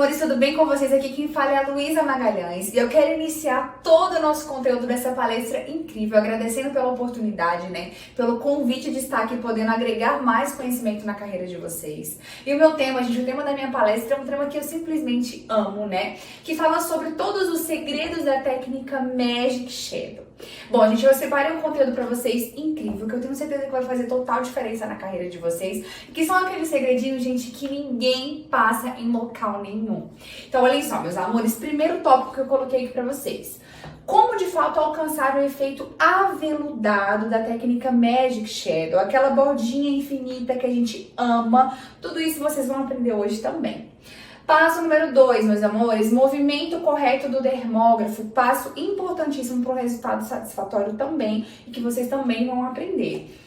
amores, tudo bem com vocês? Aqui quem fala é a Luísa Magalhães e eu quero iniciar todo o nosso conteúdo dessa palestra incrível, agradecendo pela oportunidade, pelo convite de estar aqui podendo agregar mais conhecimento na carreira de vocês. E o meu tema, gente, o tema da minha palestra é um tema que eu simplesmente amo, que fala sobre todos os segredos da técnica Magic Shadow. Bom, gente, eu separei um conteúdo pra vocês incrível, que eu tenho certeza que vai fazer total diferença na carreira de vocês, que são aqueles segredinhos, gente, que ninguém passa em local nenhum. Então, olhem só, meus amores, primeiro tópico que eu coloquei aqui pra vocês. Como, de fato, alcançar o efeito aveludado da técnica Magic Shadow, aquela bordinha infinita que a gente ama. Tudo isso vocês vão aprender hoje também. Passo número 2, meus amores, movimento correto do dermógrafo, passo importantíssimo para o resultado satisfatório também e que vocês também vão aprender.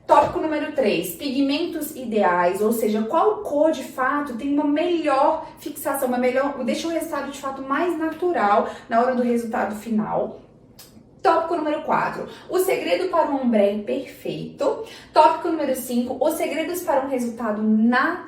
Tópico número 3, pigmentos ideais, ou seja, qual cor de fato tem uma melhor fixação, deixa o resultado de fato mais natural na hora do resultado final. Tópico número 4, o segredo para um ombré perfeito. Tópico número 5, os segredos para um resultado natural.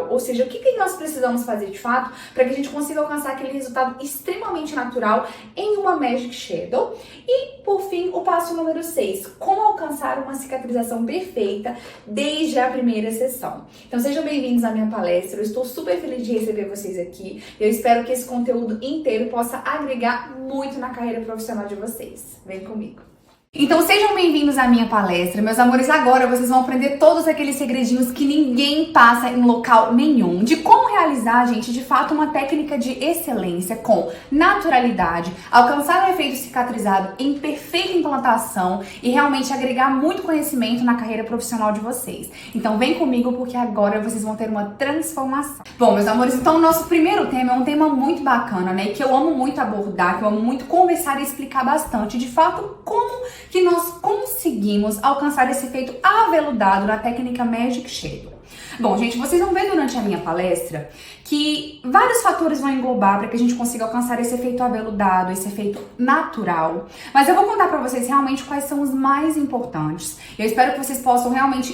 Ou seja, o que nós precisamos fazer de fato para que a gente consiga alcançar aquele resultado extremamente natural em uma Magic Shadow. E, por fim, o passo número 6, como alcançar uma cicatrização perfeita desde a primeira sessão. Então, sejam bem-vindos à minha palestra. Eu estou super feliz de receber vocês aqui. Eu espero que esse conteúdo inteiro possa agregar muito na carreira profissional de vocês. Vem comigo. Então sejam bem-vindos à minha palestra, meus amores. Agora vocês vão aprender todos aqueles segredinhos que ninguém passa em local nenhum, de como realizar, gente, de fato uma técnica de excelência com naturalidade, alcançar o efeito cicatrizado em perfeita implantação e realmente agregar muito conhecimento na carreira profissional de vocês. Então vem comigo porque agora vocês vão ter uma transformação. Bom, meus amores, então o nosso primeiro tema é um tema muito bacana, que eu amo muito abordar, que eu amo muito conversar e explicar bastante, de fato, como que nós conseguimos alcançar esse efeito aveludado na técnica Magic Shadow. Bom, gente, vocês vão ver durante a minha palestra que vários fatores vão englobar para que a gente consiga alcançar esse efeito aveludado, esse efeito natural. Mas eu vou contar para vocês realmente quais são os mais importantes. Eu espero que vocês possam realmente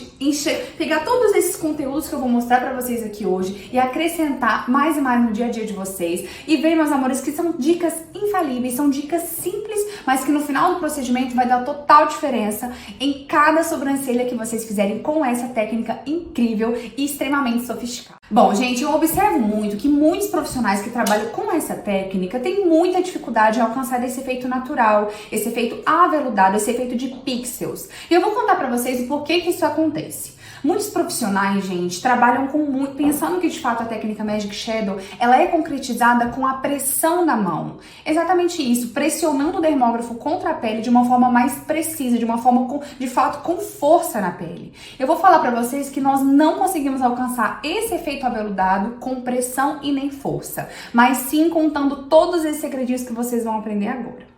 pegar todos esses conteúdos que eu vou mostrar para vocês aqui hoje e acrescentar mais e mais no dia a dia de vocês. E ver, meus amores, que são dicas infalíveis, são dicas simples, mas que no final do procedimento vai dar total diferença em cada sobrancelha que vocês fizerem com essa técnica incrível e extremamente sofisticada. Bom, gente, eu observo muito que muitos profissionais que trabalham com essa técnica têm muita dificuldade em alcançar esse efeito natural, esse efeito aveludado, esse efeito de pixels. E eu vou contar pra vocês o porquê que isso acontece. Muitos profissionais, gente, trabalham pensando que de fato a técnica Magic Shadow ela é concretizada com a pressão da mão. Exatamente isso, pressionando o dermógrafo contra a pele de uma forma mais precisa, de uma forma de fato com força na pele. Eu vou falar pra vocês que nós não conseguimos alcançar esse efeito aveludado com pressão e nem força, mas sim contando todos esses segredinhos que vocês vão aprender agora.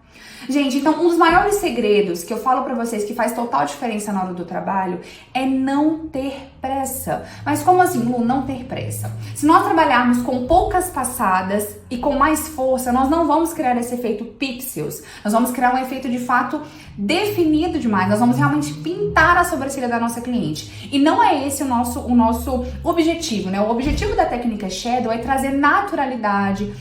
Gente, então um dos maiores segredos que eu falo pra vocês que faz total diferença na hora do trabalho é não ter pressa. Mas como assim, Lu, não ter pressa? Se nós trabalharmos com poucas passadas e com mais força, nós não vamos criar esse efeito pixels. Nós vamos criar um efeito de fato definido demais. Nós vamos realmente pintar a sobrancelha da nossa cliente. E não é esse o nosso objetivo, O objetivo da técnica Shadow é trazer naturalidade,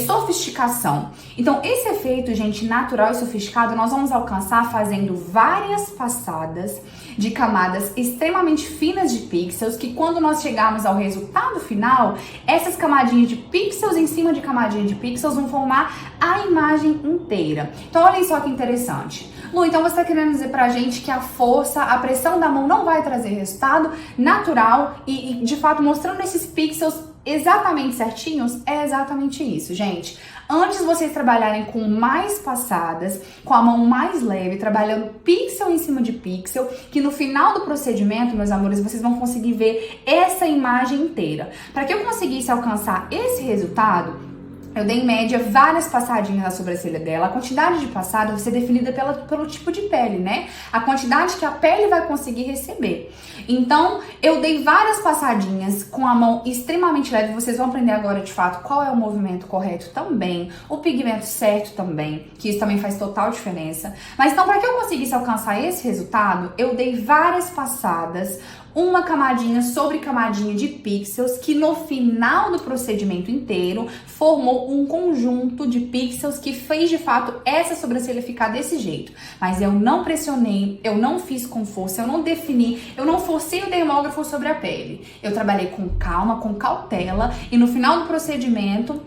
sofisticação. Então, esse efeito, gente, natural e sofisticado, nós vamos alcançar fazendo várias passadas de camadas extremamente finas de pixels, que quando nós chegarmos ao resultado final, essas camadinhas de pixels em cima de camadinha de pixels vão formar a imagem inteira. Então, olhem só que interessante. Lu, então você está querendo dizer pra gente que a força, a pressão da mão não vai trazer resultado natural e de fato, mostrando esses pixels exatamente certinhos? É exatamente isso, gente. Antes vocês trabalharem com mais passadas, com a mão mais leve, trabalhando pixel em cima de pixel, que no final do procedimento, meus amores, vocês vão conseguir ver essa imagem inteira. Para que eu conseguisse alcançar esse resultado, eu dei em média várias passadinhas na sobrancelha dela. A quantidade de passada vai ser definida pelo tipo de pele, A quantidade que a pele vai conseguir receber. Então, eu dei várias passadinhas com a mão extremamente leve. Vocês vão aprender agora, de fato, qual é o movimento correto também, o pigmento certo também, que isso também faz total diferença. Mas então, para que eu conseguisse alcançar esse resultado, eu dei várias passadas uma camadinha sobre camadinha de pixels que no final do procedimento inteiro formou um conjunto de pixels que fez de fato essa sobrancelha ficar desse jeito. Mas eu não pressionei, eu não fiz com força, eu não defini, eu não forcei o dermógrafo sobre a pele. Eu trabalhei com calma, com cautela e no final do procedimento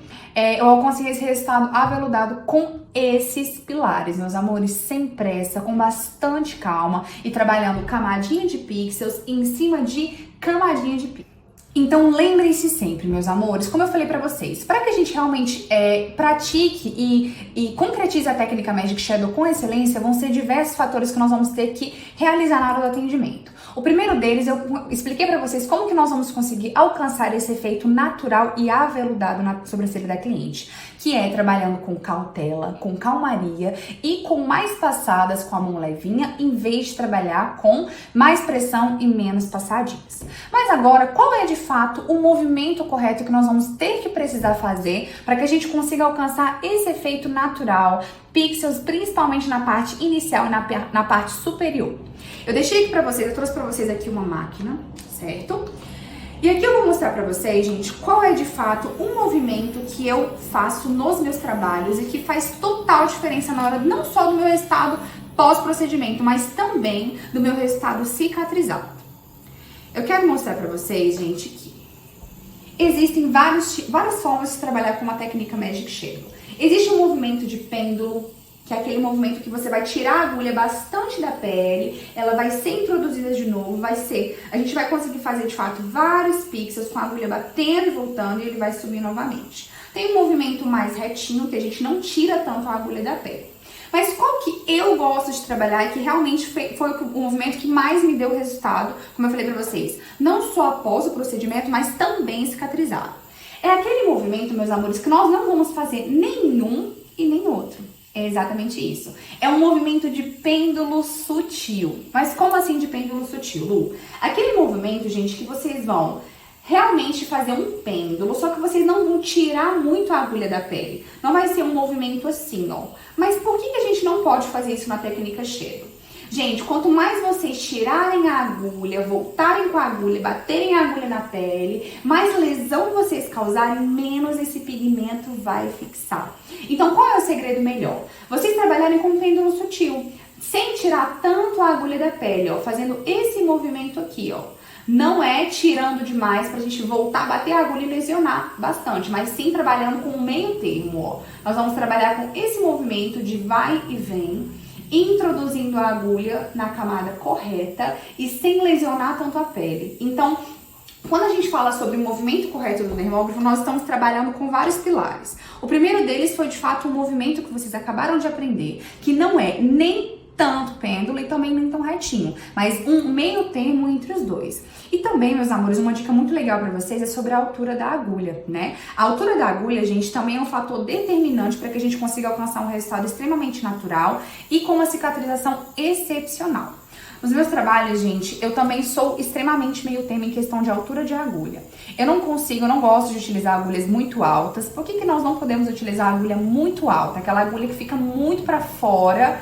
eu alcancei esse resultado aveludado com esses pilares, meus amores, sem pressa, com bastante calma e trabalhando camadinha de pixels em cima de camadinha de pixels. Então lembrem-se sempre, meus amores, como eu falei pra vocês, para que a gente realmente pratique e concretize a técnica Magic Shadow com excelência, vão ser diversos fatores que nós vamos ter que realizar na hora do atendimento. O primeiro deles, eu expliquei pra vocês como que nós vamos conseguir alcançar esse efeito natural e aveludado na sobrancelha da cliente, que é trabalhando com cautela, com calmaria e com mais passadas com a mão levinha, em vez de trabalhar com mais pressão e menos passadinhas. Mas agora, qual é de fato o movimento correto que nós vamos ter que precisar fazer para que a gente consiga alcançar esse efeito natural, pixels, principalmente na parte inicial e na parte superior? Eu deixei aqui pra vocês, eu trouxe pra vocês aqui uma máquina, certo? E aqui eu vou mostrar pra vocês, gente, qual é de fato um movimento que eu faço nos meus trabalhos e que faz total diferença na hora não só do meu resultado pós-procedimento, mas também do meu resultado cicatrizado. Eu quero mostrar pra vocês, gente, que existem várias formas de trabalhar com uma técnica Magic Shadow. Existe um movimento de pêndulo, que é aquele movimento que você vai tirar a agulha bastante da pele, ela vai ser introduzida de novo, a gente vai conseguir fazer de fato vários pixels com a agulha batendo e voltando e ele vai subir novamente. Tem um movimento mais retinho, que a gente não tira tanto a agulha da pele. Mas qual que eu gosto de trabalhar e que realmente foi o movimento que mais me deu resultado, como eu falei pra vocês, não só após o procedimento, mas também cicatrizado. É aquele movimento, meus amores, que nós não vamos fazer nenhum e nem outro. É exatamente isso. É um movimento de pêndulo sutil. Mas como assim de pêndulo sutil, Lu? Aquele movimento, gente, que vocês vão realmente fazer um pêndulo, só que vocês não vão tirar muito a agulha da pele. Não vai ser um movimento assim, ó. Mas por que a gente não pode fazer isso na técnica Shadow? Gente, quanto mais vocês tirarem a agulha, voltarem com a agulha, baterem a agulha na pele, mais lesão vocês causarem, menos esse pigmento vai fixar. Então, qual é o segredo melhor? Vocês trabalharem com um pêndulo sutil, sem tirar tanto a agulha da pele, ó, fazendo esse movimento aqui, ó. Não é tirando demais pra gente voltar, bater a agulha e lesionar bastante, mas sim trabalhando com um meio termo, ó. Nós vamos trabalhar com esse movimento de vai e vem, introduzindo a agulha na camada correta e sem lesionar tanto a pele. Então, quando a gente fala sobre o movimento correto do dermógrafo, nós estamos trabalhando com vários pilares. O primeiro deles foi, de fato, um movimento que vocês acabaram de aprender, que não é nem tanto pêndulo e também nem tão retinho, mas um meio termo entre os dois. E também, meus amores, uma dica muito legal pra vocês é sobre a altura da agulha, né? A altura da agulha, gente, também é um fator determinante para que a gente consiga alcançar um resultado extremamente natural e com uma cicatrização excepcional. Nos meus trabalhos, gente, eu também sou extremamente meio termo em questão de altura de agulha. Eu não gosto de utilizar agulhas muito altas. Por que nós não podemos utilizar a agulha muito alta? Aquela agulha que fica muito pra fora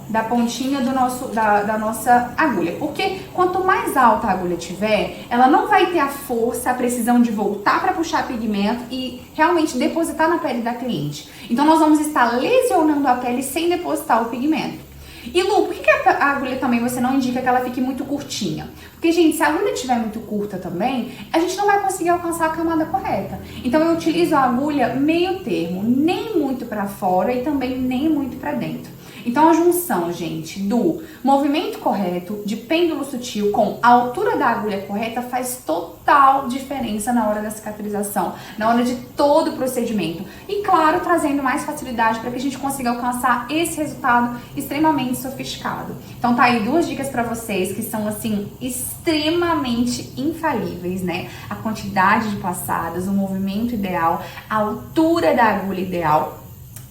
da pontinha da nossa agulha. Porque quanto mais alta a agulha tiver, ela não vai ter a força, a precisão de voltar para puxar pigmento e realmente depositar na pele da cliente. Então nós vamos estar lesionando a pele sem depositar o pigmento. E Lu, por que a agulha também você não indica que ela fique muito curtinha? Porque, gente, se a agulha estiver muito curta também, a gente não vai conseguir alcançar a camada correta. Então eu utilizo a agulha meio termo, nem muito para fora e também nem muito para dentro. Então a junção, gente, do movimento correto, de pêndulo sutil com a altura da agulha correta faz total diferença na hora da cicatrização, na hora de todo o procedimento. E claro, trazendo mais facilidade para que a gente consiga alcançar esse resultado extremamente sofisticado. Então tá aí duas dicas para vocês que são assim extremamente infalíveis, né? A quantidade de passadas, o movimento ideal, a altura da agulha ideal.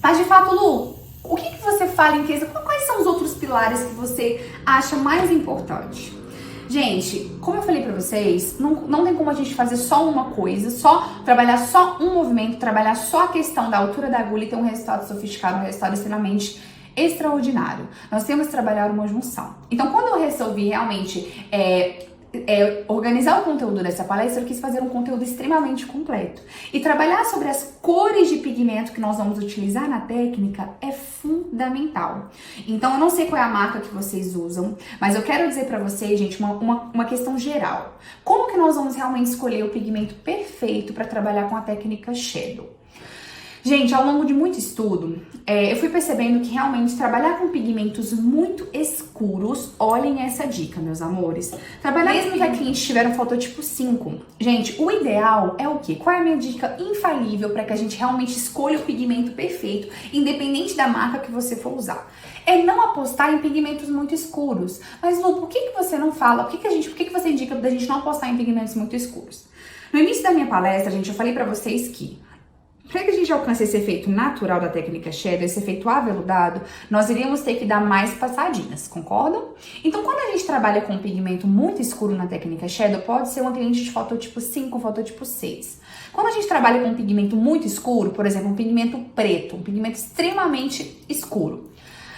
Mas de fato, Lu, o que você fala em questão? Quais são os outros pilares que você acha mais importante? Gente, como eu falei pra vocês, não tem como a gente fazer só uma coisa, só trabalhar só um movimento, trabalhar só a questão da altura da agulha e ter um resultado sofisticado, um resultado extremamente extraordinário. Nós temos que trabalhar uma junção. Então, quando eu resolvi realmente organizar o conteúdo dessa palestra, eu quis fazer um conteúdo extremamente completo. E trabalhar sobre as cores de pigmento que nós vamos utilizar na técnica é fundamental. Então, eu não sei qual é a marca que vocês usam, mas eu quero dizer pra vocês, gente, uma questão geral. Como que nós vamos realmente escolher o pigmento perfeito para trabalhar com a técnica Shadow? Gente, ao longo de muito estudo, eu fui percebendo que realmente trabalhar com pigmentos muito escuros, olhem essa dica, meus amores. Trabalhar mesmo que a cliente tiver um fototipo 5. Gente, o ideal é o quê? Qual é a minha dica infalível para que a gente realmente escolha o pigmento perfeito, independente da marca que você for usar? É não apostar em pigmentos muito escuros. Mas, Lu, por que você não fala? Por que você indica da gente não apostar em pigmentos muito escuros? No início da minha palestra, gente, eu falei pra vocês que para que a gente alcance esse efeito natural da técnica Shadow, esse efeito aveludado, nós iríamos ter que dar mais passadinhas, concordam? Então, quando a gente trabalha com um pigmento muito escuro na técnica Shadow, pode ser uma cliente de fototipo 5, fototipo 6. Quando a gente trabalha com um pigmento muito escuro, por exemplo, um pigmento preto, um pigmento extremamente escuro,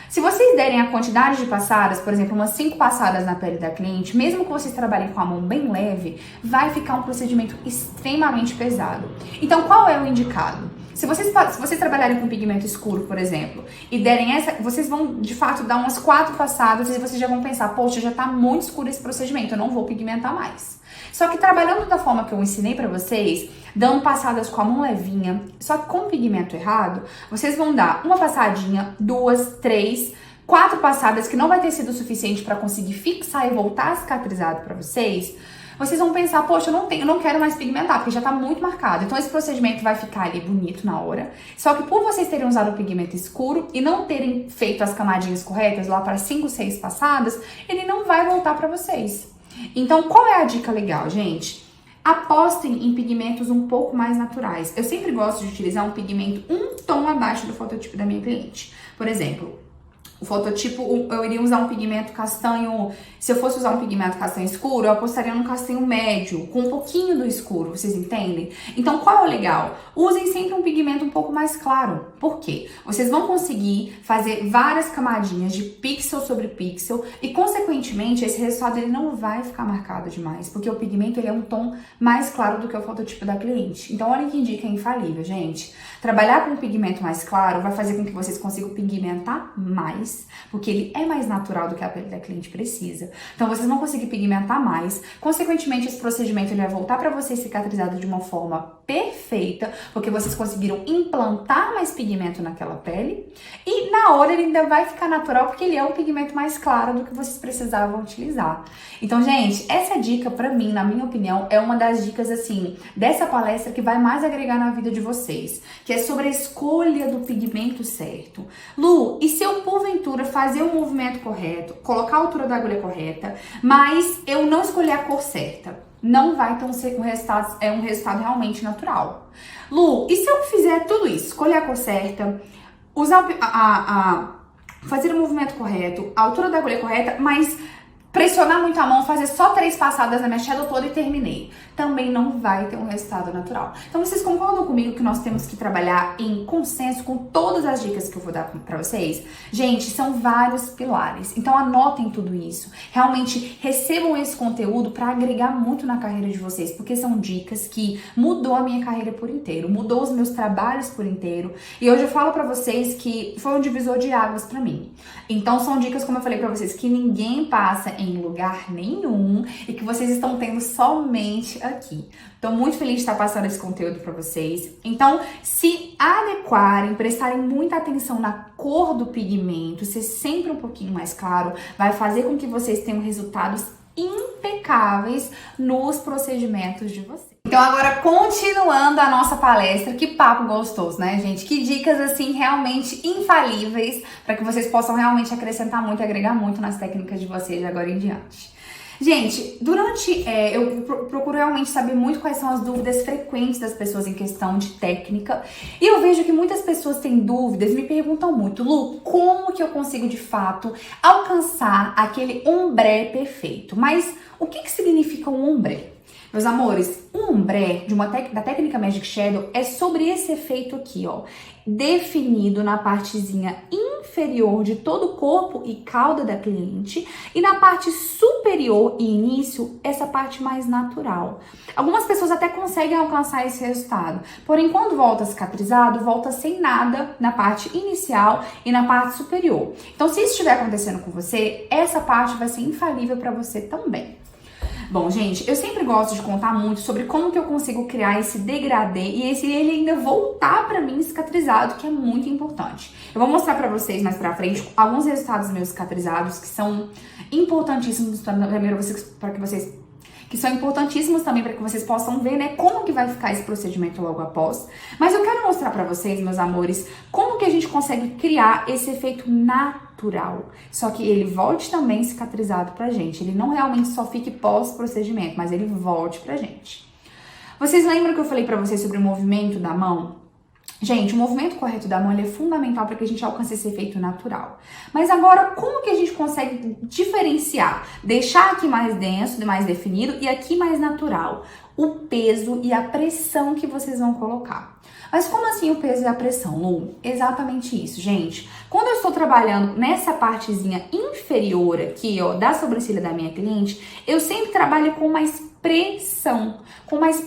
se vocês derem a quantidade de passadas, por exemplo, umas 5 passadas na pele da cliente, mesmo que vocês trabalhem com a mão bem leve, vai ficar um procedimento extremamente pesado. Então, qual é o indicado? Se vocês trabalharem com pigmento escuro, por exemplo, e derem vocês vão, de fato, dar umas 4 passadas e vocês já vão pensar, poxa, já tá muito escuro esse procedimento, eu não vou pigmentar mais. Só que trabalhando da forma que eu ensinei pra vocês, dando passadas com a mão levinha, só que com o pigmento errado, vocês vão dar uma passadinha, 2, 3, 4 passadas que não vai ter sido suficiente pra conseguir fixar e voltar cicatrizado pra vocês. Vocês vão pensar, poxa, eu não quero mais pigmentar, porque já tá muito marcado. Então esse procedimento vai ficar ali bonito na hora. Só que por vocês terem usado o pigmento escuro e não terem feito as camadinhas corretas lá para 5, 6 passadas, ele não vai voltar pra vocês. Então, qual é a dica legal, gente? Apostem em pigmentos um pouco mais naturais. Eu sempre gosto de utilizar um pigmento um tom abaixo do fototipo da minha cliente. Por exemplo, o fototipo, eu iria usar um pigmento castanho. Se eu fosse usar um pigmento castanho escuro, eu apostaria num castanho médio, com um pouquinho do escuro, vocês entendem? Então, qual é o legal? Usem sempre um pigmento um pouco mais claro. Por quê? Vocês vão conseguir fazer várias camadinhas de pixel sobre pixel e, consequentemente, esse resultado ele não vai ficar marcado demais, porque o pigmento ele é um tom mais claro do que o fototipo da cliente. Então, olha que dica infalível, gente. Trabalhar com um pigmento mais claro vai fazer com que vocês consigam pigmentar mais, porque ele é mais natural do que a pele da cliente precisa. Então, vocês vão conseguir pigmentar mais. Consequentemente, esse procedimento ele vai voltar para vocês cicatrizado de uma forma perfeita, porque vocês conseguiram implantar mais pigmento naquela pele. E na hora ele ainda vai ficar natural, porque ele é um pigmento mais claro do que vocês precisavam utilizar. Então, gente, essa dica pra mim, na minha opinião, é uma das dicas, assim, dessa palestra que vai mais agregar na vida de vocês, que é sobre a escolha do pigmento certo. Lu, e se eu porventura fazer o movimento correto, colocar a altura da agulha correta, mas eu não escolher a cor certa? Não vai ter um resultado realmente natural. Lu, e se eu fizer tudo isso, escolher a cor certa, usar fazer o movimento correto, a altura da agulha correta, mas pressionar muito a mão, fazer só 3 passadas na minha shadow toda e terminei? Também não vai ter um resultado natural. Então, vocês concordam comigo que nós temos que trabalhar em consenso com todas as dicas que eu vou dar pra vocês? Gente, são vários pilares. Então, anotem tudo isso. Realmente, recebam esse conteúdo pra agregar muito na carreira de vocês, porque são dicas que mudou a minha carreira por inteiro, mudou os meus trabalhos por inteiro. E hoje eu falo pra vocês que foi um divisor de águas pra mim. Então, são dicas, como eu falei pra vocês, que ninguém passa em lugar nenhum e que vocês estão tendo somente aqui. Tô muito feliz de estar passando esse conteúdo para vocês. Então, se adequarem, prestarem muita atenção na cor do pigmento, ser sempre um pouquinho mais claro, vai fazer com que vocês tenham resultados impecáveis nos procedimentos de vocês. Então, agora, continuando a nossa palestra, que papo gostoso, né, gente? Que dicas, assim, realmente infalíveis para que vocês possam realmente acrescentar muito e agregar muito nas técnicas de vocês de agora em diante. Gente, eu procuro realmente saber muito quais são as dúvidas frequentes das pessoas em questão de técnica. E eu vejo que muitas pessoas têm dúvidas, me perguntam muito, Lu, como que eu consigo, de fato, alcançar aquele ombré perfeito? Mas o que significa um ombré? Meus amores, um ombré da técnica Magic Shadow é sobre esse efeito aqui, ó. Definido na partezinha inferior de todo o corpo e cauda da cliente. E na parte superior e início, essa parte mais natural. Algumas pessoas até conseguem alcançar esse resultado. Porém, quando volta cicatrizado, volta sem nada na parte inicial e na parte superior. Então, se isso estiver acontecendo com você, essa parte vai ser infalível para você também. Bom, gente, eu sempre gosto de contar muito sobre como que eu consigo criar esse degradê e ele ainda voltar pra mim cicatrizado, que é muito importante. Eu vou mostrar pra vocês mais pra frente alguns resultados meus cicatrizados que são importantíssimos para que vocês possam ver, né, como que vai ficar esse procedimento logo após. Mas eu quero mostrar pra vocês, meus amores, como que a gente consegue criar esse efeito natural. Só que ele volte também cicatrizado pra gente. Ele não realmente só fique pós-procedimento, mas ele volte pra gente. Vocês lembram que eu falei pra vocês sobre o movimento da mão? Gente, o movimento correto da mão ele é fundamental para que a gente alcance esse efeito natural. Mas agora, como que a gente consegue diferenciar? Deixar aqui mais denso, mais definido e aqui mais natural. O peso e a pressão que vocês vão colocar. Mas como assim o peso e a pressão, Lu? Exatamente isso, gente. Quando eu estou trabalhando nessa partezinha inferior aqui, ó, da sobrancelha da minha cliente, eu sempre trabalho com mais pressão, com mais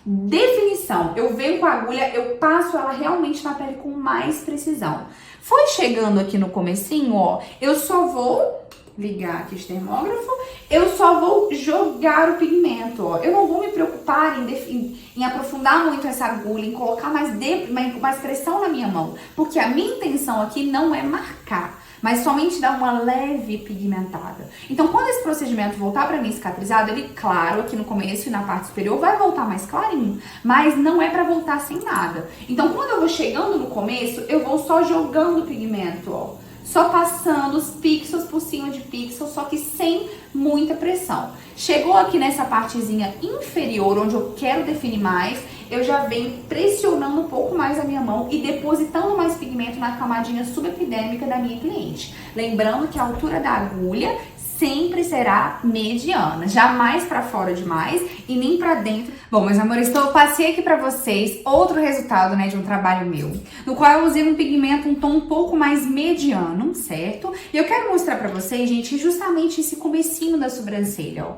definição. Eu venho com a agulha, eu passo ela realmente na pele com mais precisão. Foi chegando aqui no comecinho, ó, eu só vou ligar aqui o termógrafo, eu só vou jogar o pigmento, ó. Eu não vou me preocupar em aprofundar muito essa agulha, em colocar mais pressão na minha mão, porque a minha intenção aqui não é marcar, mas somente dar uma leve pigmentada. Então, quando esse procedimento voltar pra mim cicatrizado, ele, claro, aqui no começo e na parte superior, vai voltar mais clarinho, mas não é pra voltar sem nada. Então, quando eu vou chegando no começo, eu vou só jogando o pigmento, ó. Só passando os pixels por cima de pixels, só que sem muita pressão. Chegou aqui nessa partezinha inferior, onde eu quero definir mais, eu já venho pressionando um pouco mais a minha mão e depositando mais pigmento na camadinha subepidêmica da minha cliente. Lembrando que a altura da agulha sempre será mediana, jamais para fora demais e nem para dentro. Bom, meus amores, então eu passei aqui para vocês outro resultado, né, de um trabalho meu, no qual eu usei um pigmento, um tom um pouco mais mediano, certo? E eu quero mostrar para vocês, gente, justamente esse comecinho da sobrancelha, ó.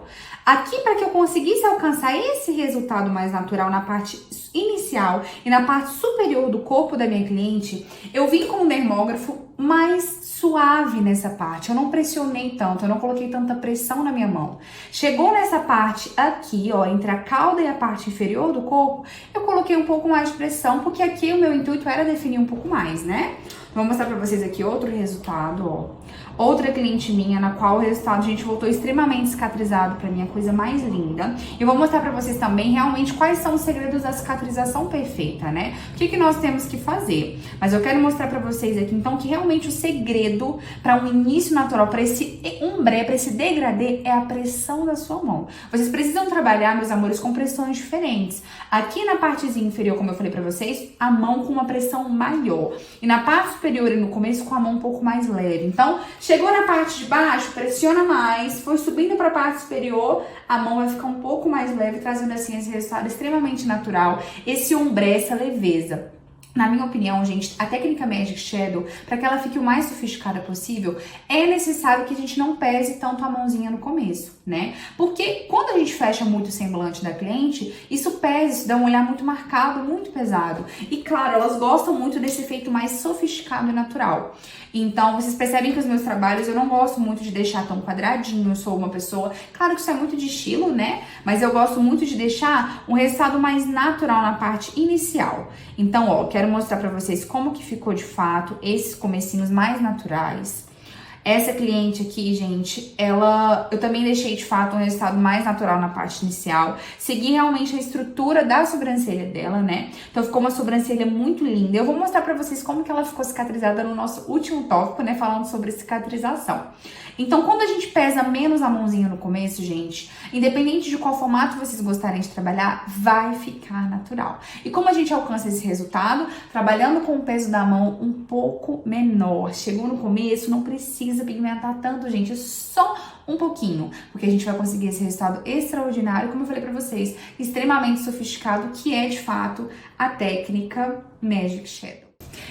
Aqui, para que eu conseguisse alcançar esse resultado mais natural na parte inicial e na parte superior do corpo da minha cliente, eu vim com um dermógrafo mais suave nessa parte. Eu não pressionei tanto, eu não coloquei tanta pressão na minha mão. Chegou nessa parte aqui, ó, entre a cauda e a parte inferior do corpo, eu coloquei um pouco mais de pressão, porque aqui o meu intuito era definir um pouco mais, né? Vou mostrar pra vocês aqui outro resultado, ó. Outra cliente minha, na qual o resultado, gente, voltou extremamente cicatrizado pra mim, a coisa mais linda. E eu vou mostrar pra vocês também, realmente, quais são os segredos da cicatrização perfeita, né? O que nós temos que fazer. Mas eu quero mostrar pra vocês aqui, então, que realmente o segredo pra um início natural, pra esse ombré, pra esse degradê, é a pressão da sua mão. Vocês precisam trabalhar, meus amores, com pressões diferentes. Aqui na partezinha inferior, como eu falei pra vocês, a mão com uma pressão maior. E na parte superior e no começo, com a mão um pouco mais leve. Então, chegou na parte de baixo, pressiona mais, foi subindo para a parte superior, a mão vai ficar um pouco mais leve, trazendo assim esse resultado extremamente natural, esse ombré, essa leveza. Na minha opinião, gente, a técnica Magic Shadow, para que ela fique o mais sofisticada possível, é necessário que a gente não pese tanto a mãozinha no começo, né? Porque quando a gente fecha muito o semblante da cliente, isso pesa, isso dá um olhar muito marcado, muito pesado. E claro, elas gostam muito desse efeito mais sofisticado e natural. Então, vocês percebem que os meus trabalhos, eu não gosto muito de deixar tão quadradinho, eu sou uma pessoa... Claro que isso é muito de estilo, né? Mas eu gosto muito de deixar um resultado mais natural na parte inicial. Então, ó, quero mostrar pra vocês como que ficou de fato esses comecinhos mais naturais. Essa cliente aqui, gente, eu também deixei de fato um resultado mais natural na parte inicial. Segui realmente a estrutura da sobrancelha dela, né? Então ficou uma sobrancelha muito linda. Eu vou mostrar pra vocês como que ela ficou cicatrizada no nosso último tópico, né? Falando sobre cicatrização. Então, quando a gente pesa menos a mãozinha no começo, gente, independente de qual formato vocês gostarem de trabalhar, vai ficar natural. E como a gente alcança esse resultado? Trabalhando com o peso da mão um pouco menor. Chegou no começo, não precisa pigmentar tanto, gente, é só Um pouquinho, porque a gente vai conseguir esse resultado extraordinário, como eu falei pra vocês, extremamente sofisticado, que é de fato a técnica Magic Shadow.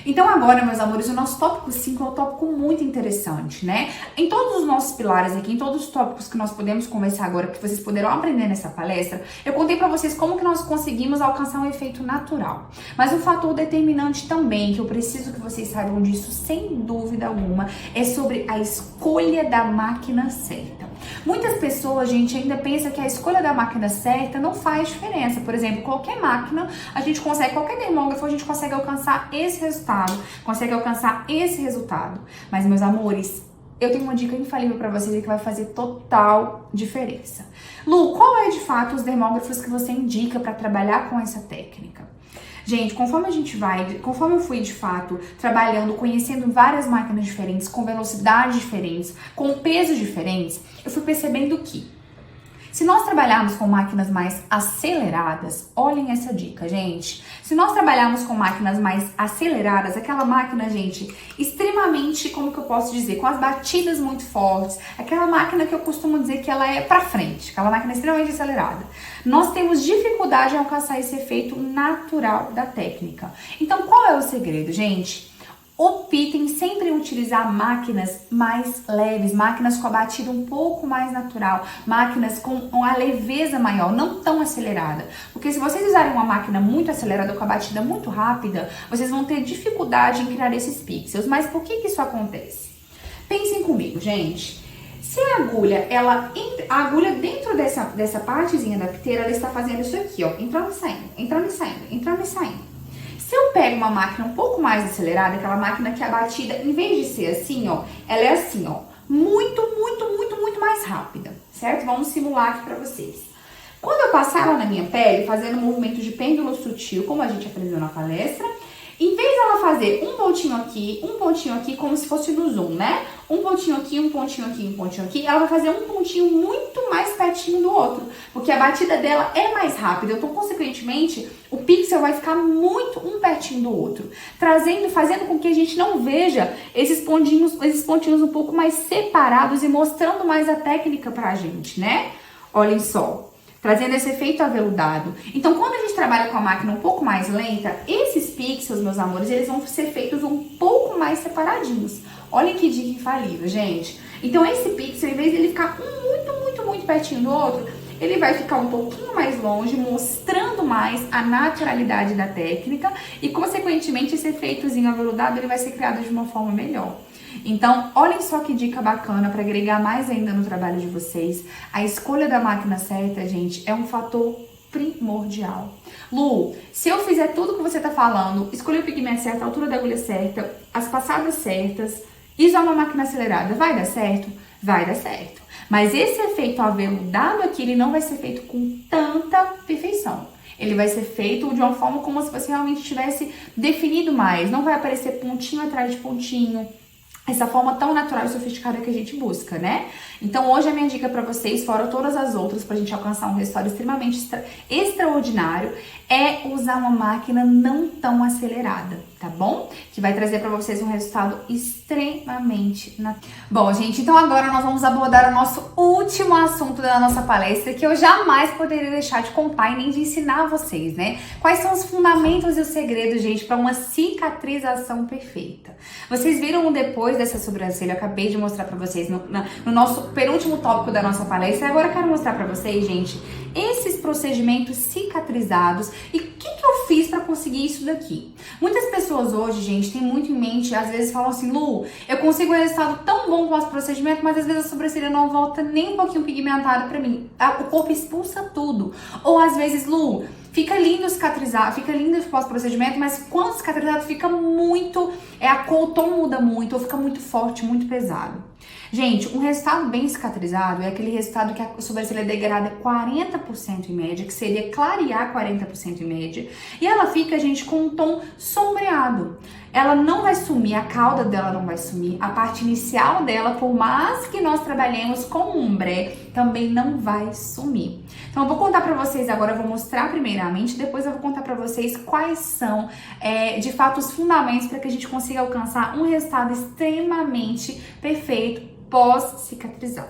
Então agora, meus amores, o nosso tópico 5 é um tópico muito interessante, né? Em todos os nossos pilares aqui, em todos os tópicos que nós podemos conversar agora, que vocês poderão aprender nessa palestra, eu contei pra vocês como que nós conseguimos alcançar um efeito natural. Mas um fator determinante também, que eu preciso que vocês saibam disso sem dúvida alguma, é sobre a escolha da máquina certa. Muitas pessoas, gente, ainda pensam que a escolha da máquina certa não faz diferença. Por exemplo, qualquer máquina, a gente consegue, qualquer dermógrafo, a gente consegue alcançar esse resultado, consegue alcançar esse resultado. Mas, meus amores, eu tenho uma dica infalível pra vocês que vai fazer total diferença. Lu, qual é de fato os dermógrafos que você indica pra trabalhar com essa técnica? Gente, conforme eu fui de fato trabalhando, conhecendo várias máquinas diferentes, com velocidades diferentes, com pesos diferentes, eu fui percebendo que se nós trabalharmos com máquinas mais aceleradas, olhem essa dica, gente. Se nós trabalharmos com máquinas mais aceleradas, aquela máquina, gente, extremamente, como que eu posso dizer, com as batidas muito fortes, aquela máquina que eu costumo dizer que ela é pra frente, aquela máquina extremamente acelerada, nós temos dificuldade em alcançar esse efeito natural da técnica. Então, qual é o segredo, gente? Optem sempre em utilizar máquinas mais leves, máquinas com a batida um pouco mais natural, máquinas com a leveza maior, não tão acelerada. Porque se vocês usarem uma máquina muito acelerada, com a batida muito rápida, vocês vão ter dificuldade em criar esses pixels. Mas por que isso acontece? Pensem comigo, gente. Se a agulha dentro dessa partezinha da piteira, ela está fazendo isso aqui, ó, entrando e saindo, entrando e saindo, entrando e saindo. Se eu pego uma máquina um pouco mais acelerada, aquela máquina que a batida, em vez de ser assim, ó, ela é assim, ó, muito mais rápida, certo? Vamos simular aqui pra vocês. Quando eu passar ela na minha pele, fazendo um movimento de pêndulo sutil, como a gente aprendeu na palestra, em vez dela fazer um pontinho aqui, como se fosse no zoom, né? Um pontinho aqui, um pontinho aqui, um pontinho aqui, ela vai fazer um pontinho muito mais pertinho do outro, porque a batida dela é mais rápida, então, consequentemente, o pixel vai ficar muito um pertinho do outro, fazendo com que a gente não veja esses pontinhos um pouco mais separados e mostrando mais a técnica pra gente, né? Olhem só. Trazendo esse efeito aveludado. Então, quando a gente trabalha com a máquina um pouco mais lenta, esses pixels, meus amores, eles vão ser feitos um pouco mais separadinhos. Olha que dica infalível, gente. Então, esse pixel, em vez de ele ficar muito pertinho do outro, ele vai ficar um pouquinho mais longe, mostrando mais a naturalidade da técnica e, consequentemente, esse efeitozinho aveludado, ele vai ser criado de uma forma melhor. Então, olhem só que dica bacana para agregar mais ainda no trabalho de vocês. A escolha da máquina certa, gente, é um fator primordial. Lu, se eu fizer tudo que você tá falando, escolher o pigmento certo, a altura da agulha certa, as passadas certas e usar uma máquina acelerada, vai dar certo? Vai dar certo. Mas esse efeito aveludado aqui, ele não vai ser feito com tanta perfeição. Ele vai ser feito de uma forma como se você realmente tivesse definido mais. Não vai aparecer pontinho atrás de pontinho. Essa forma tão natural e sofisticada que a gente busca, né? Então, hoje a minha dica pra vocês, fora todas as outras, pra gente alcançar um resultado extremamente extraordinário, é usar uma máquina não tão acelerada, tá bom? Que vai trazer pra vocês um resultado extremamente natural. Bom, gente, então agora nós vamos abordar o nosso último assunto da nossa palestra, que eu jamais poderia deixar de contar e nem de ensinar a vocês, né? Quais são os fundamentos e os segredos, gente, pra uma cicatrização perfeita. Vocês viram o depois dessa sobrancelha, eu acabei de mostrar pra vocês no nosso penúltimo tópico da nossa palestra. Agora eu quero mostrar pra vocês, gente, esses procedimentos cicatrizados e o que eu fiz pra conseguir isso daqui. Muitas pessoas hoje, gente, têm muito em mente, às vezes falam assim, Lu, eu consigo um resultado tão bom com esse procedimento, mas às vezes a sobrancelha não volta nem um pouquinho pigmentada pra mim. O corpo expulsa tudo. Ou às vezes, Lu, fica lindo cicatrizado, fica lindo pós-procedimento, mas quando cicatrizado fica muito, o tom muda muito, ou fica muito forte, muito pesado. Gente, um resultado bem cicatrizado é aquele resultado que a sobrancelha degrada 40% em média, que seria clarear 40% em média, e ela fica, gente, com um tom sombreado. Ela não vai sumir, a cauda dela não vai sumir, a parte inicial dela, por mais que nós trabalhemos com ombré, também não vai sumir. Então eu vou contar pra vocês agora, eu vou mostrar primeiramente, depois eu vou contar pra vocês quais são, de fato, os fundamentos para que a gente consiga alcançar um resultado extremamente perfeito pós-cicatrizado.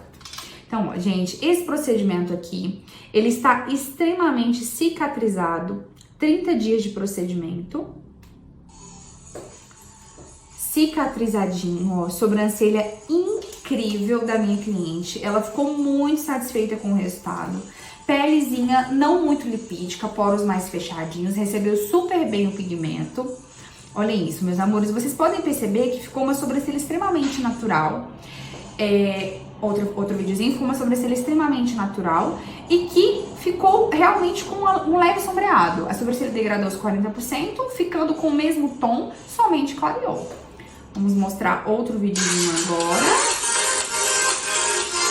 Então, ó, gente, esse procedimento aqui, ele está extremamente cicatrizado, 30 dias de procedimento, cicatrizadinho, ó, sobrancelha incrível da minha cliente, ela ficou muito satisfeita com o resultado. Pelezinha não muito lipídica, poros mais fechadinhos, recebeu super bem o pigmento. Olhem isso, meus amores, vocês podem perceber que ficou uma sobrancelha extremamente natural. Outro videozinho, ficou uma sobrancelha extremamente natural e que ficou realmente com um leve sombreado. A sobrancelha degradou os 40%, ficando com o mesmo tom, somente clareou. Vamos mostrar outro videozinho agora.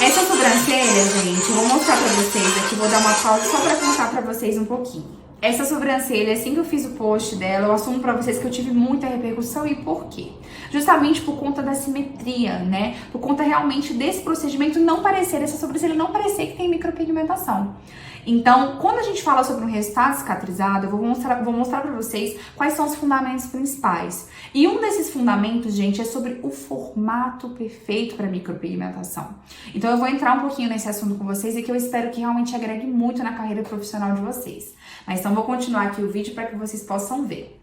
Essa sobrancelha, gente, eu vou mostrar pra vocês aqui, vou dar uma pausa só pra contar pra vocês um pouquinho. Essa sobrancelha, assim que eu fiz o post dela, eu assumo pra vocês que eu tive muita repercussão. E por quê? Justamente por conta da simetria, né? Por conta realmente desse procedimento não parecer, essa sobrancelha não parecer que tem micropigmentação. Então, quando a gente fala sobre um resultado cicatrizado, eu vou mostrar pra vocês quais são os fundamentos principais. E um desses fundamentos, gente, é sobre o formato perfeito para micropigmentação. Então, eu vou entrar um pouquinho nesse assunto com vocês e que eu espero que realmente agregue muito na carreira profissional de vocês. Mas então, vou continuar aqui o vídeo para que vocês possam ver.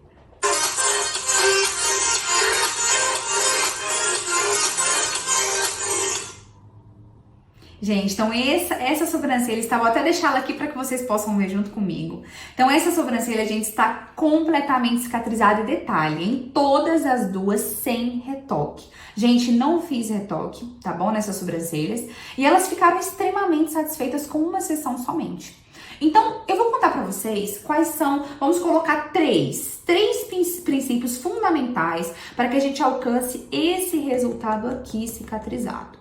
Gente, então essa sobrancelha, vou até deixá-la aqui para que vocês possam ver junto comigo. Então essa sobrancelha, gente, está completamente cicatrizada, e detalhe, em todas as duas sem retoque. Gente, não fiz retoque, tá bom, nessas sobrancelhas, e elas ficaram extremamente satisfeitas com uma sessão somente. Então, eu vou contar pra vocês quais são, vamos colocar três princípios fundamentais para que a gente alcance esse resultado aqui cicatrizado.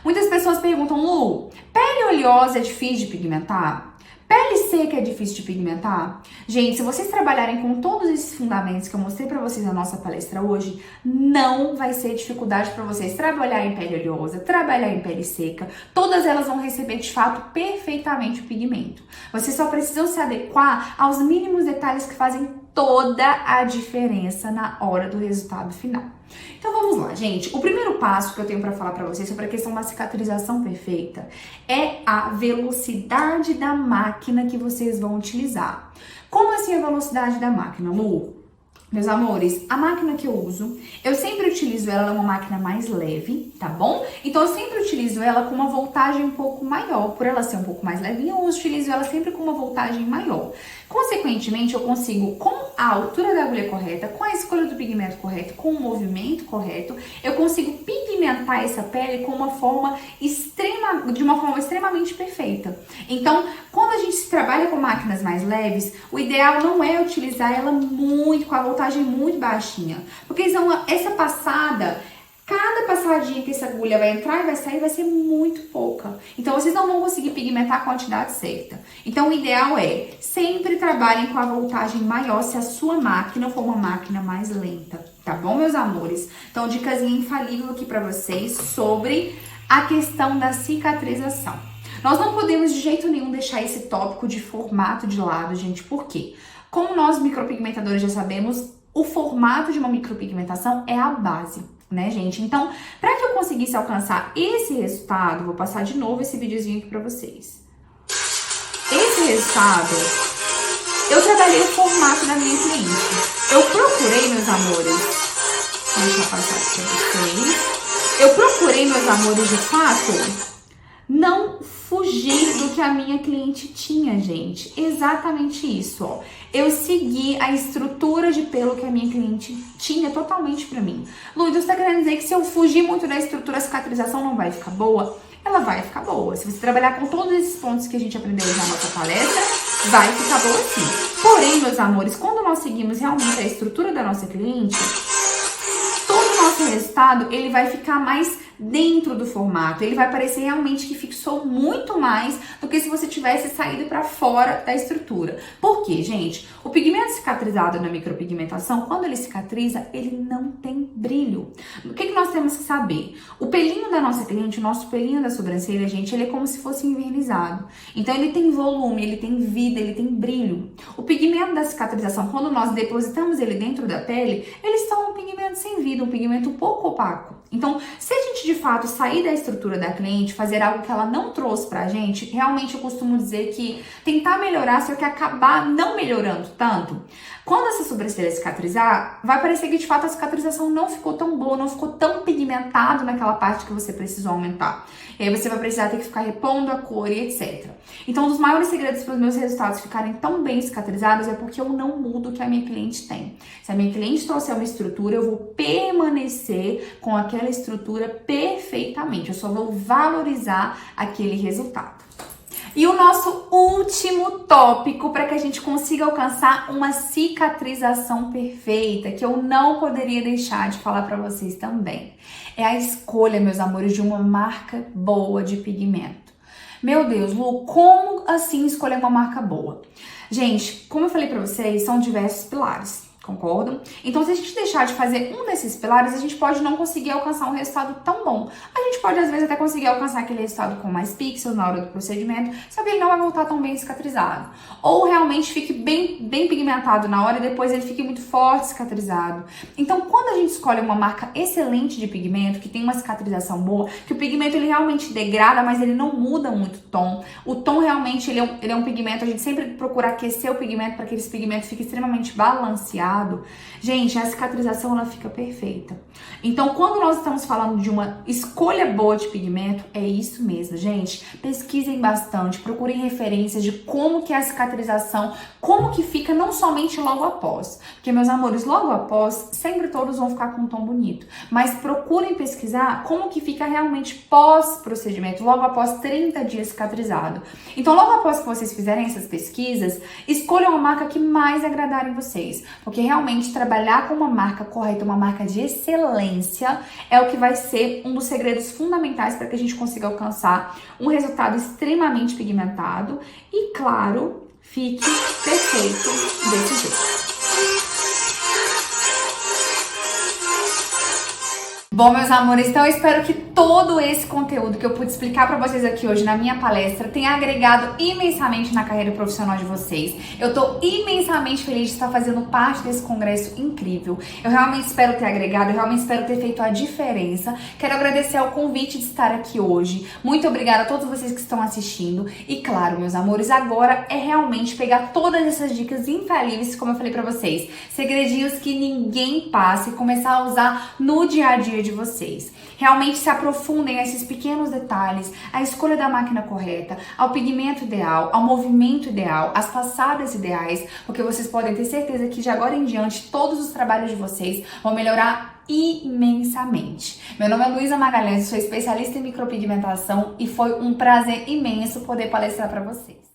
Muitas pessoas perguntam, Lu, pele oleosa é difícil de pigmentar? Pele seca é difícil de pigmentar? Gente, se vocês trabalharem com todos esses fundamentos que eu mostrei pra vocês na nossa palestra hoje, não vai ser dificuldade pra vocês trabalhar em pele oleosa, trabalhar em pele seca. Todas elas vão receber, de fato, perfeitamente o pigmento. Vocês só precisam se adequar aos mínimos detalhes que fazem toda a diferença na hora do resultado final. Então vamos lá, gente. O primeiro passo que eu tenho para falar para vocês sobre a questão da cicatrização perfeita é a velocidade da máquina que vocês vão utilizar. Como assim a velocidade da máquina, Lu? Meus amores, a máquina que eu uso, eu sempre utilizo ela, uma máquina mais leve, tá bom? Então eu sempre utilizo ela com uma voltagem um pouco maior. Por ela ser um pouco mais levinha, eu utilizo ela sempre com uma voltagem maior. Consequentemente, eu consigo, com a altura da agulha correta, com a escolha do pigmento correto, com o movimento correto, eu consigo pigmentar essa pele de uma forma extremamente perfeita. Então, quando a gente trabalha com máquinas mais leves, o ideal não é utilizar ela muito, com a voltagem muito baixinha, porque essa passada, cada passadinha que essa agulha vai entrar e vai sair vai ser muito pouca. Então, vocês não vão conseguir pigmentar a quantidade certa. Então, o ideal é sempre trabalhem com a voltagem maior se a sua máquina for uma máquina mais lenta. Tá bom, meus amores? Então, dicasinha infalível aqui pra vocês sobre a questão da cicatrização. Nós não podemos de jeito nenhum deixar esse tópico de formato de lado, gente. Por quê? Como nós micropigmentadores já sabemos, o formato de uma micropigmentação é a base, né, gente? Então, para que eu conseguisse alcançar esse resultado, vou passar de novo esse videozinho aqui para vocês. Esse resultado, eu trabalhei o formato da minha cliente. Eu procurei, meus amores, deixa eu passar aqui para vocês. Eu procurei, meus amores, de fato, não fugir do que a minha cliente tinha, gente. Exatamente isso, ó. Eu segui a estrutura de pelo que a minha cliente tinha totalmente pra mim. Lu, então você tá querendo dizer que se eu fugir muito da estrutura, a cicatrização não vai ficar boa? Ela vai ficar boa. Se você trabalhar com todos esses pontos que a gente aprendeu na nossa palestra, vai ficar boa sim. Porém, meus amores, quando nós seguimos realmente a estrutura da nossa cliente, todo o nosso resultado, ele vai ficar mais dentro do formato, ele vai parecer realmente que fixou muito mais do que se você tivesse saído para fora da estrutura. Por quê, gente? O pigmento cicatrizado na micropigmentação, quando ele cicatriza, ele não tem brilho. O que nós temos que saber? O pelinho da nossa cliente, o nosso pelinho da sobrancelha, gente, ele é como se fosse envernizado. Então ele tem volume, ele tem vida, ele tem brilho. O pigmento da cicatrização, quando nós depositamos ele dentro da pele, ele está um pigmento sem vida, um pigmento pouco opaco. Então, se a gente de fato sair da estrutura da cliente, fazer algo que ela não trouxe pra gente, realmente eu costumo dizer que tentar melhorar, só que acabar não melhorando tanto. Quando essa sobrancelha cicatrizar, vai parecer que de fato a cicatrização não ficou tão boa, não ficou tão pigmentado naquela parte que você precisou aumentar. E aí você vai precisar ter que ficar repondo a cor e etc. Então, um dos maiores segredos para os meus resultados ficarem tão bem cicatrizados é porque eu não mudo o que a minha cliente tem. Se a minha cliente trouxer uma estrutura, eu vou permanecer com aquela estrutura perfeitamente. Eu só vou valorizar aquele resultado. E o nosso último tópico para que a gente consiga alcançar uma cicatrização perfeita, que eu não poderia deixar de falar para vocês também, é a escolha, meus amores, de uma marca boa de pigmento. Meu Deus, Lu, como assim escolher uma marca boa? Gente, como eu falei para vocês, são diversos pilares. Concordam? Então, se a gente deixar de fazer um desses pilares, a gente pode não conseguir alcançar um resultado tão bom. A gente pode, às vezes, até conseguir alcançar aquele resultado com mais pixels na hora do procedimento, só que ele não vai voltar tão bem cicatrizado. Ou realmente fique bem pigmentado na hora e depois ele fique muito forte cicatrizado. Então, quando a gente escolhe uma marca excelente de pigmento, que tem uma cicatrização boa, que o pigmento ele realmente degrada, mas ele não muda muito o tom. O tom realmente ele é um pigmento, a gente sempre procura aquecer o pigmento para que esse pigmento fique extremamente balanceado. Gente, a cicatrização ela fica perfeita. Então, quando nós estamos falando de uma escolha boa de pigmento, é isso mesmo, gente. Pesquisem bastante, procurem referências de como que é a cicatrização, como que fica não somente logo após. Porque, meus amores, logo após, sempre todos vão ficar com um tom bonito. Mas procurem pesquisar como que fica realmente pós-procedimento, logo após 30 dias cicatrizado. Então, logo após que vocês fizerem essas pesquisas, escolham a marca que mais agradarem vocês. Porque realmente trabalhar com uma marca correta, uma marca de excelência, é o que vai ser um dos segredos fundamentais para que a gente consiga alcançar um resultado extremamente pigmentado e, claro, fique perfeito desse jeito. Bom, meus amores, então eu espero que todo esse conteúdo que eu pude explicar pra vocês aqui hoje na minha palestra tenha agregado imensamente na carreira profissional de vocês. Eu tô imensamente feliz de estar fazendo parte desse congresso incrível. Eu realmente espero ter agregado, eu realmente espero ter feito a diferença. Quero agradecer ao convite de estar aqui hoje. Muito obrigada a todos vocês que estão assistindo. E claro, meus amores, agora é realmente pegar todas essas dicas infalíveis, como eu falei pra vocês. Segredinhos que ninguém passa e começar a usar no dia a dia de vocês. Realmente se aprofundem nesses pequenos detalhes, a escolha da máquina correta, ao pigmento ideal, ao movimento ideal, às passadas ideais, porque vocês podem ter certeza que de agora em diante todos os trabalhos de vocês vão melhorar imensamente. Meu nome é Luísa Magalhães, sou especialista em micropigmentação e foi um prazer imenso poder palestrar para vocês.